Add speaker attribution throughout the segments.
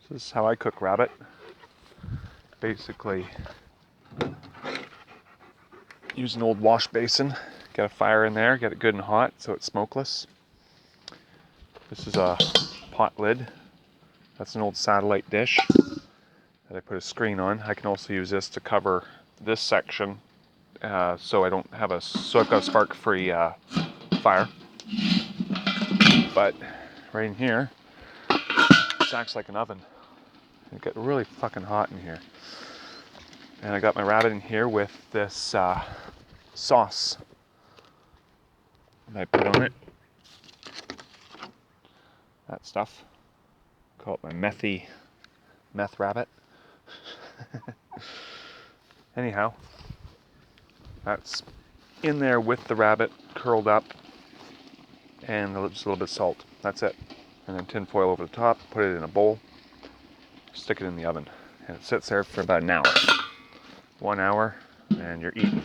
Speaker 1: This is how I cook rabbit. Basically, use an old wash basin, get a fire in there, get it good and hot so it's smokeless. This is a pot lid. That's an old satellite dish that I put a screen on. I can also use this to cover this section so I've got a spark-free fire. But right in here, this acts like an oven. It gets really fucking hot in here. And I got my rabbit in here with this sauce that I put on it. That stuff. Call it my meth rabbit. Anyhow, that's in there with the rabbit curled up and just a little bit of salt. That's it. And then tin foil over the top, put it in a bowl, stick it in the oven, and it sits there for about an hour. 1 hour, and you're eating.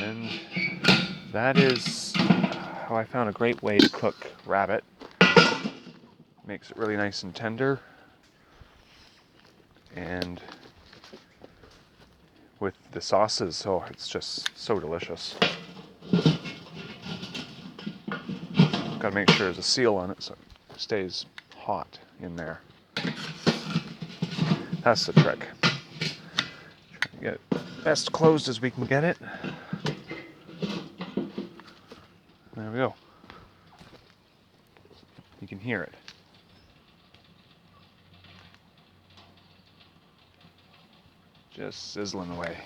Speaker 1: And that is how I found a great way to cook rabbit. Makes it really nice and tender, and with the sauces, oh, it's just so delicious. Got to make sure there's a seal on it so it stays hot in there. That's the trick. Try to get it best closed as we can get it. There we go. You can hear it. Just sizzling away.